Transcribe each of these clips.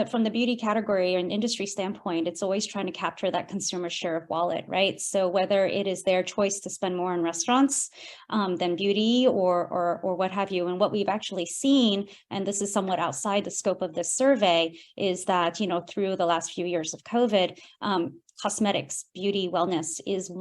from the beauty category and industry standpoint, it's always trying to capture that consumer share of wallet, right? So whether it is their choice to spend more on restaurants than beauty or what have you, and what we've actually seen, and this is somewhat outside the scope of this survey, is that, you know, through the last few years of COVID, cosmetics, beauty, wellness is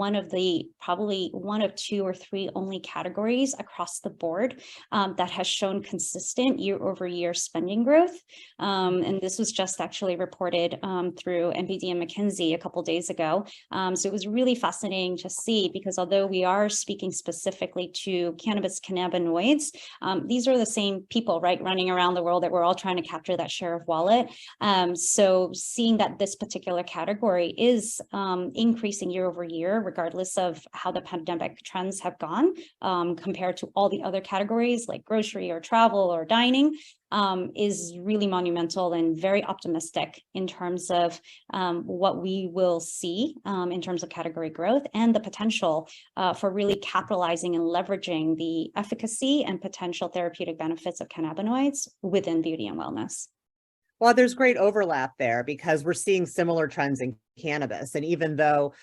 probably one of two or three only categories across the board that has shown consistent year-over-year spending growth. And this was just actually reported through NPD and McKinsey a couple days ago. So it was really fascinating to see, because although we are speaking specifically to cannabis cannabinoids, these are the same people, right, running around the world that we're all trying to capture that share of wallet. So seeing that this particular category is increasing year over year, regardless of how the pandemic trends have gone, compared to all the other categories like grocery or travel or dining, is really monumental and very optimistic in terms of what we will see in terms of category growth and the potential for really capitalizing and leveraging the efficacy and potential therapeutic benefits of cannabinoids within beauty and wellness. Well, there's great overlap there because we're seeing similar trends in cannabis. And even though,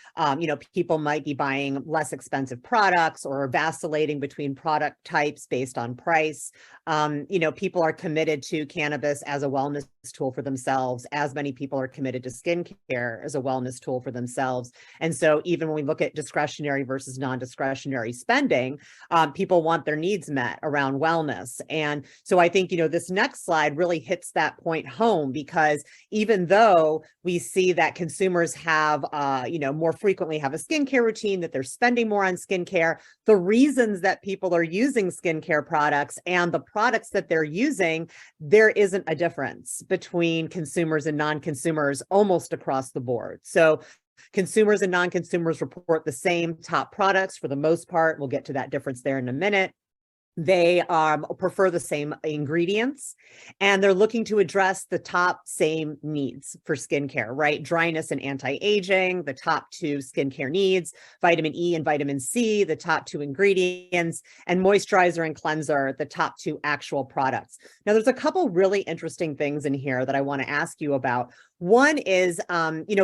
people might be buying less expensive products or vacillating between product types based on price, people are committed to cannabis as a wellness tool for themselves, as many people are committed to skincare as a wellness tool for themselves. And so even when we look at discretionary versus non-discretionary spending, people want their needs met around wellness. And so I think, this next slide really hits that point home, because even though we see that consumers have, more frequently have a skincare routine, that they're spending more on skincare, the reasons that people are using skincare products and the products that they're using, there isn't a difference between consumers and non-consumers almost across the board. So consumers and non-consumers report the same top products for the most part. We'll get to that difference there in a minute. They prefer the same ingredients, and they're looking to address the top same needs for skincare, right? Dryness and anti-aging, the top two skincare needs, vitamin E and vitamin C, the top two ingredients, and moisturizer and cleanser, the top two actual products. Now, there's a couple really interesting things in here that I want to ask you about. One is,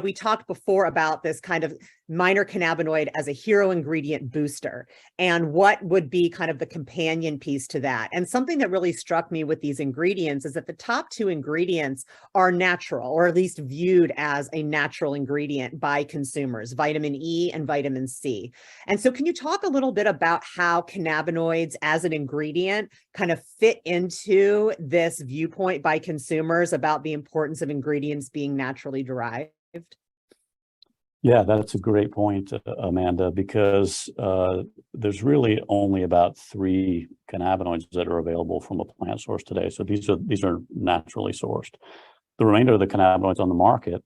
we talked before about this kind of minor cannabinoid as a hero ingredient booster and what would be kind of the companion piece to that. And something that really struck me with these ingredients is that the top two ingredients are natural, or at least viewed as a natural ingredient by consumers, vitamin E and vitamin C. And so can you talk a little bit about how cannabinoids as an ingredient kind of fit into this viewpoint by consumers about the importance of ingredients being naturally derived? Yeah, that's a great point, Amanda, because there's really only about 3 cannabinoids that are available from a plant source today. So these are naturally sourced. The remainder of the cannabinoids on the market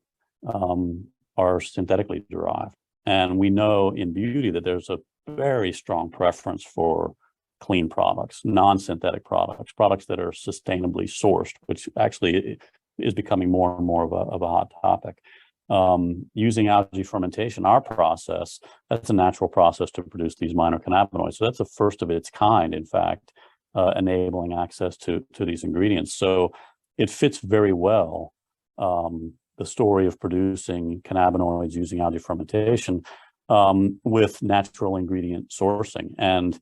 are synthetically derived. And we know in beauty that there's a very strong preference for clean products, non-synthetic products, products that are sustainably sourced, which actually is becoming more and more of a hot topic. Using algae fermentation, our process, that's a natural process to produce these minor cannabinoids. So that's the first of its kind, in fact, enabling access to these ingredients. So it fits very well, the story of producing cannabinoids using algae fermentation with natural ingredient sourcing. And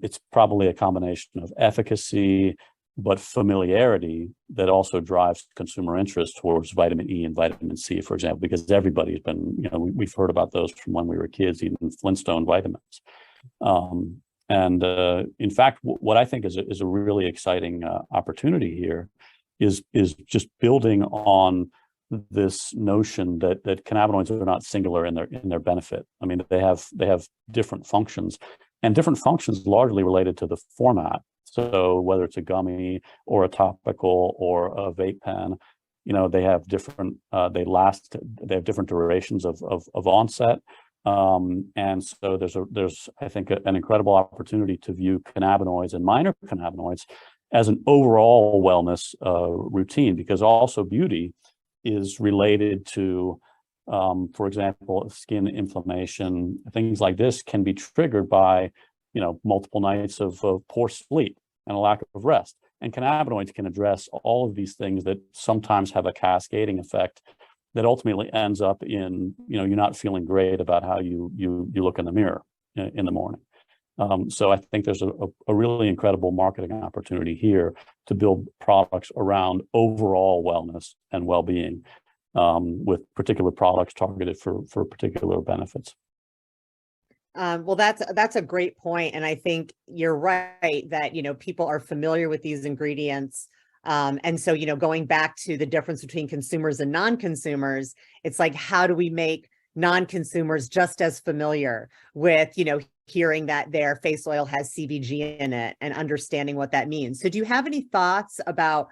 it's probably a combination of efficacy, but familiarity that also drives consumer interest towards vitamin E and vitamin C, for example, because everybody's been, we've heard about those from when we were kids, eating Flintstone vitamins. In fact, what I think is a really exciting opportunity here is just building on this notion that cannabinoids are not singular in their benefit. I mean, they have different functions, and different functions largely related to the format. So whether it's a gummy or a topical or a vape pen, they have different, they have different durations of onset. And so there's I think an incredible opportunity to view cannabinoids and minor cannabinoids as an overall wellness routine, because also beauty is related to, for example, skin inflammation. Things like this can be triggered by multiple nights of poor sleep and a lack of rest. And cannabinoids can address all of these things that sometimes have a cascading effect that ultimately ends up in, you're not feeling great about how you look in the mirror in the morning. So I think there's a really incredible marketing opportunity here to build products around overall wellness and well-being, with particular products targeted for particular benefits. Well, that's a great point. And I think you're right that, people are familiar with these ingredients. And so, going back to the difference between consumers and non-consumers, it's like, how do we make non-consumers just as familiar with, hearing that their face oil has CBG in it and understanding what that means? So do you have any thoughts about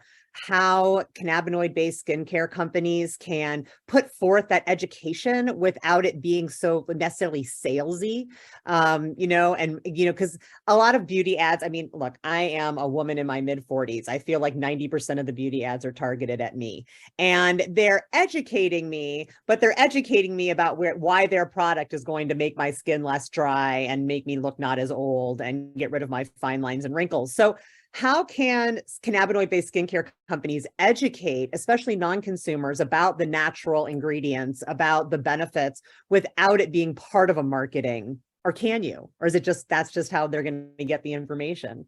how cannabinoid-based skincare companies can put forth that education without it being so necessarily salesy? Because a lot of beauty ads, I mean, look, I am a woman in my mid-40s. I feel like 90% of the beauty ads are targeted at me, and they're educating me, but they're educating me about why their product is going to make my skin less dry and make me look not as old and get rid of my fine lines and wrinkles. So how can cannabinoid-based skincare companies educate, especially non-consumers, about the natural ingredients, about the benefits, without it being part of a marketing? Or can you? Or is it that's just how they're going to get the information?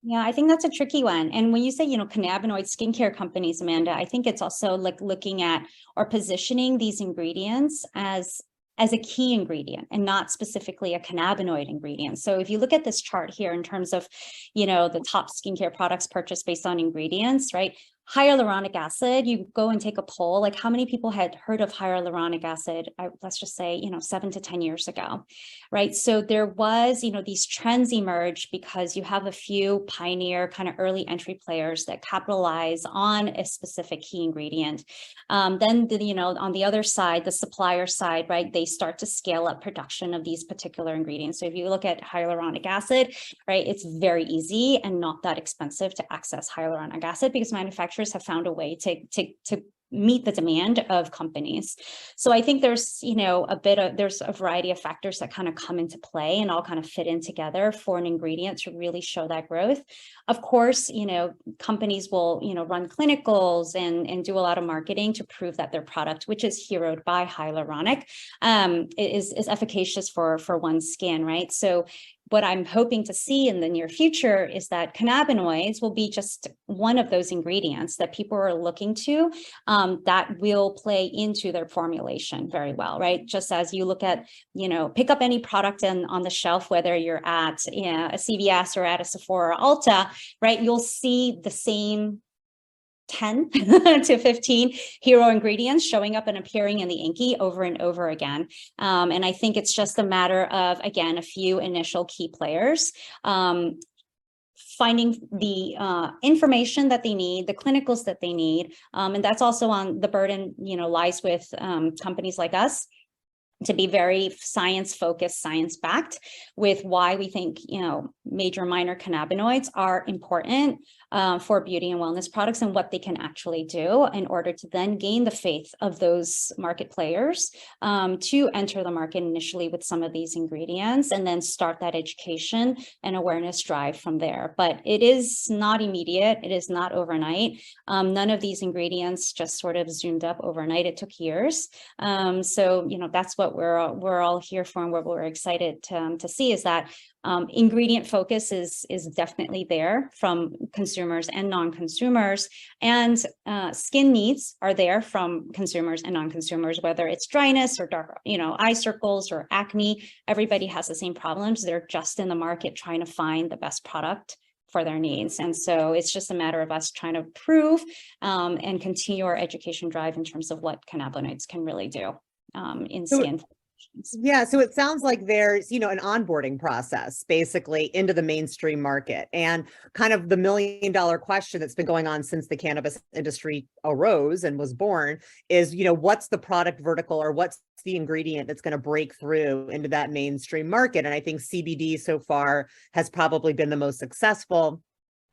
Yeah, I think that's a tricky one. And when you say, cannabinoid skincare companies, Amanda, I think it's also like looking at or positioning these ingredients as a key ingredient and not specifically a cannabinoid ingredient. So if you look at this chart here in terms of, the top skincare products purchased based on ingredients, right? Hyaluronic acid, you go and take a poll, like how many people had heard of hyaluronic acid, let's just say, 7 to 10 years ago, right? So there was, these trends emerge because you have a few pioneer kind of early entry players that capitalize on a specific key ingredient. Then, on the other side, the supplier side, right, they start to scale up production of these particular ingredients. So if you look at hyaluronic acid, right, it's very easy and not that expensive to access hyaluronic acid because manufacturers have found a way to meet the demand of companies. So I think there's, there's a variety of factors that kind of come into play and all kind of fit in together for an ingredient to really show that growth. Of course, companies will, run clinicals and do a lot of marketing to prove that their product, which is heroed by hyaluronic, is efficacious for one's skin, right? So what I'm hoping to see in the near future is that cannabinoids will be just one of those ingredients that people are looking to, that will play into their formulation very well, right? Just as you look at, pick up any product on the shelf, whether you're at a CVS or at a Sephora or Ulta, right? You'll see the same 10 to 15 hero ingredients showing up and appearing in the Inky over and over again. And I think it's just a matter of, again, a few initial key players, finding the information that they need, the clinicals that they need. And that's also on the burden, lies with companies like us to be very science focused, science backed with why we think, major minor cannabinoids are important for beauty and wellness products and what they can actually do in order to then gain the faith of those market players to enter the market initially with some of these ingredients and then start that education and awareness drive from there. But it is not immediate. It is not overnight. None of these ingredients just sort of zoomed up overnight. It took years. So, that's what we're all here for, and what we're excited to see is that ingredient focus is definitely there from consumers and non-consumers, and skin needs are there from consumers and non-consumers, whether it's dryness or dark, eye circles or acne. Everybody has the same problems. They're just in the market trying to find the best product for their needs. And so it's just a matter of us trying to prove and continue our education drive in terms of what cannabinoids can really do in skin. Yeah, so it sounds like there's, an onboarding process basically into the mainstream market. And kind of the $1 million question that's been going on since the cannabis industry arose and was born is, what's the product vertical or what's the ingredient that's going to break through into that mainstream market? And I think CBD so far has probably been the most successful.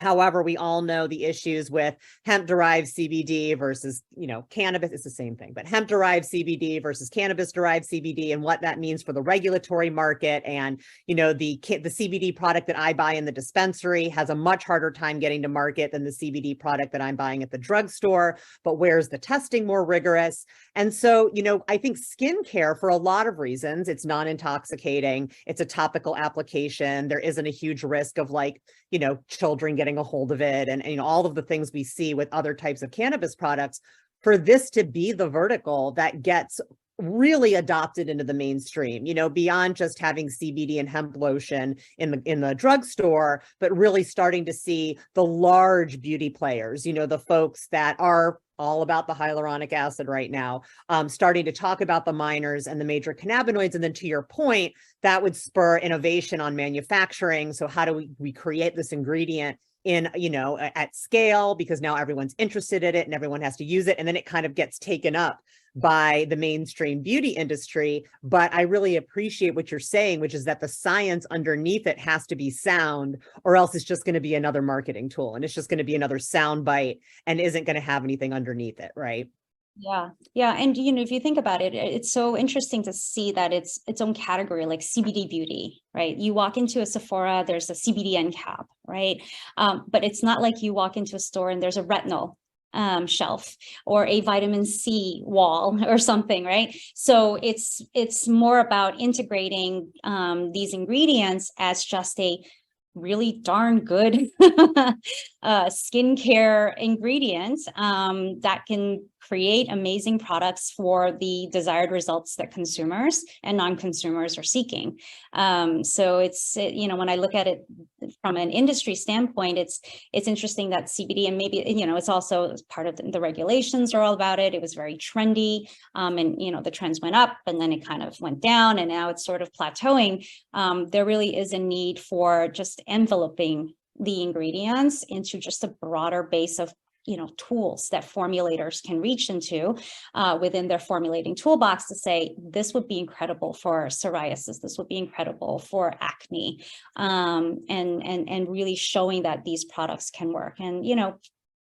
However, we all know the issues with hemp-derived CBD versus, cannabis. It's the same thing, but hemp-derived CBD versus cannabis-derived CBD, and what that means for the regulatory market. And, the CBD product that I buy in the dispensary has a much harder time getting to market than the CBD product that I'm buying at the drugstore. But where's the testing more rigorous? And so, I think skincare, for a lot of reasons, it's non-intoxicating. It's a topical application. There isn't a huge risk of children getting a hold of it, and all of the things we see with other types of cannabis products. For this to be the vertical that gets really adopted into the mainstream, beyond just having CBD and hemp lotion in the drugstore, but really starting to see the large beauty players, the folks that are all about the hyaluronic acid right now, starting to talk about the minors and the major cannabinoids. And then, to your point, that would spur innovation on manufacturing. So how do we create this ingredient in, at scale, because now everyone's interested in it and everyone has to use it. And then it kind of gets taken up by the mainstream beauty industry. But I really appreciate what you're saying, which is that the science underneath it has to be sound, or else it's just going to be another marketing tool, and it's just going to be another sound bite and isn't going to have anything underneath it, right? Yeah. Yeah. And, if you think about it, it's so interesting to see that it's its own category, like CBD beauty, right? You walk into a Sephora, there's a CBD end cap, right? But it's not like you walk into a store and there's a retinol shelf or a vitamin C wall or something, right? So it's more about integrating these ingredients as just a really darn good skincare ingredient that can create amazing products for the desired results that consumers and non-consumers are seeking. So when I look at it from an industry standpoint, it's interesting that CBD, and maybe, it's also part of the regulations are all about it. It was very trendy, and, the trends went up and then it kind of went down, and now it's sort of plateauing. There really is a need for just enveloping the ingredients into just a broader base of tools that formulators can reach into within their formulating toolbox to say, this would be incredible for psoriasis, this would be incredible for acne, and really showing that these products can work. And,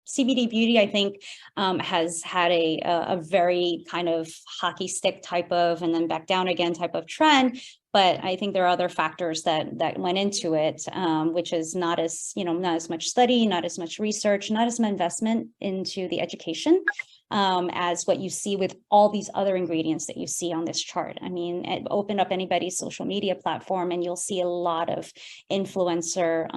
CBD beauty, I think, has had a very kind of hockey stick type of, and then back down again type of trend. But I think there are other factors that went into it, which is not as much study, not as much research, not as much investment into the education as what you see with all these other ingredients that you see on this chart. I mean, open up anybody's social media platform and you'll see a lot of influencer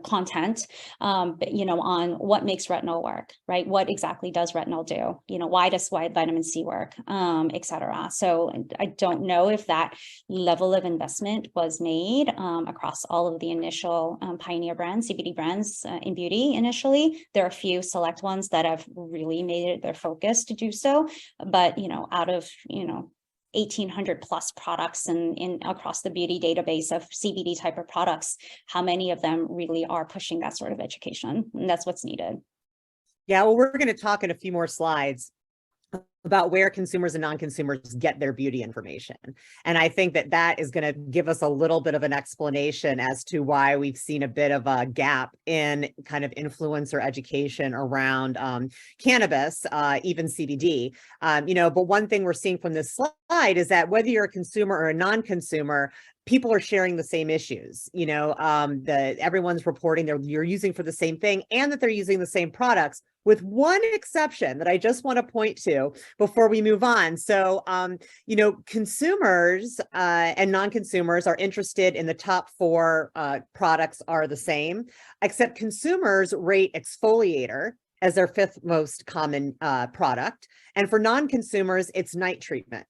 content, on what makes retinol work, right? What exactly does retinol do? Why does vitamin C work, et cetera. So I don't know if that level of investment was made across all of the initial pioneer brands, CBD brands in beauty initially. There are a few select ones that have really made it their focus to do so. But, out of, 1,800 plus products in across the beauty database of CBD type of products, how many of them really are pushing that sort of education? And that's what's needed. Yeah, well, we're going to talk in a few more slides about where consumers and non-consumers get their beauty information. And I think that is going to give us a little bit of an explanation as to why we've seen a bit of a gap in kind of influencer education around cannabis, even CBD. But one thing we're seeing from this slide is that whether you're a consumer or a non-consumer, people are sharing the same issues. Everyone's reporting you're using for the same thing and that they're using the same products, with one exception that I just want to point to before we move on. So, consumers and non-consumers are interested in the top 4 products are the same, except consumers rate exfoliator as their 5th most common product. And for non-consumers, it's night treatment.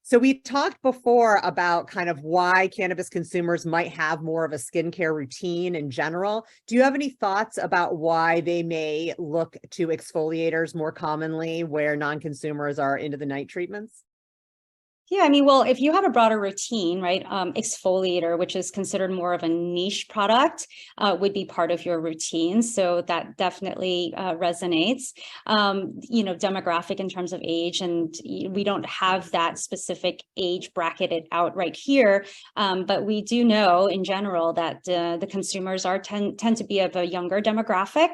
So we talked before about kind of why cannabis consumers might have more of a skincare routine in general. Do you have any thoughts about why they may look to exfoliators more commonly where non-consumers are into the night treatments? Yeah, I mean, well, if you have a broader routine, right, exfoliator, which is considered more of a niche product, would be part of your routine. So that definitely resonates. Demographic in terms of age, and we don't have that specific age bracketed out right here, but we do know in general that the consumers tend to be of a younger demographic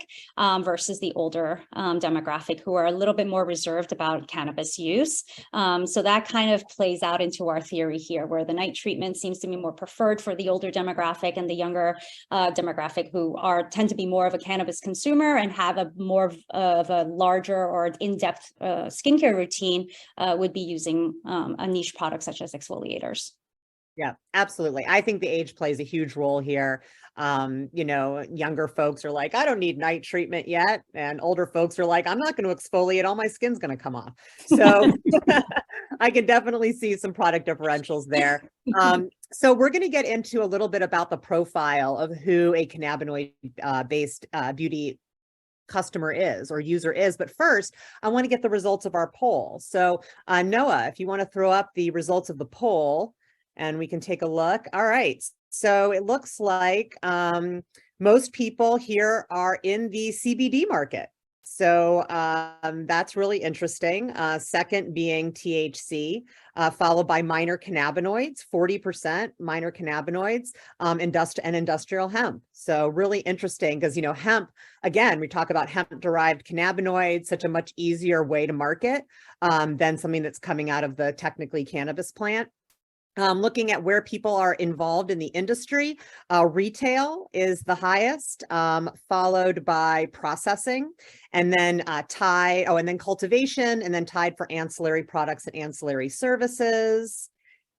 versus the older demographic, who are a little bit more reserved about cannabis use. So that kind of plays out into our theory here, where the night treatment seems to be more preferred for the older demographic, and the younger demographic who tend to be more of a cannabis consumer and have a more of a larger or in-depth skincare routine would be using a niche product such as exfoliators. Yeah, absolutely. I think the age plays a huge role here. Younger folks are like, I don't need night treatment yet. And older folks are like, I'm not going to exfoliate. All my skin's going to come off. So I can definitely see some product differentials there. So we're going to get into a little bit about the profile of who a cannabinoid based beauty customer is or user is. But first, I want to get the results of our poll. So Noah, if you want to throw up the results of the poll, and we can take a look. All right. So it looks like most people here are in the CBD market. So that's really interesting. Second being THC, followed by minor cannabinoids, 40% minor cannabinoids, and industrial hemp. So really interesting because, hemp, again, we talk about hemp-derived cannabinoids, such a much easier way to market than something that's coming out of the technically cannabis plant. Looking at where people are involved in the industry, retail is the highest, followed by processing, and then and then cultivation, and then tied for ancillary products and ancillary services.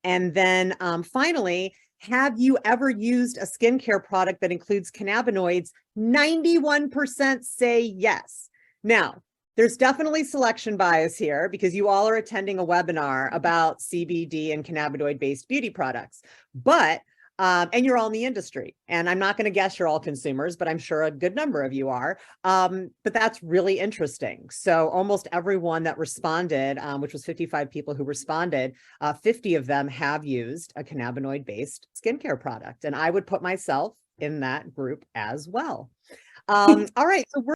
And then finally, have you ever used a skincare product that includes cannabinoids? 91% say yes. Now, there's definitely selection bias here because you all are attending a webinar about CBD and cannabinoid-based beauty products, and you're all in the industry. And I'm not going to guess you're all consumers, but I'm sure a good number of you are. But that's really interesting. So almost everyone that responded, which was 55 people who responded, 50 of them have used a cannabinoid-based skincare product. And I would put myself in that group as well. All right. So we're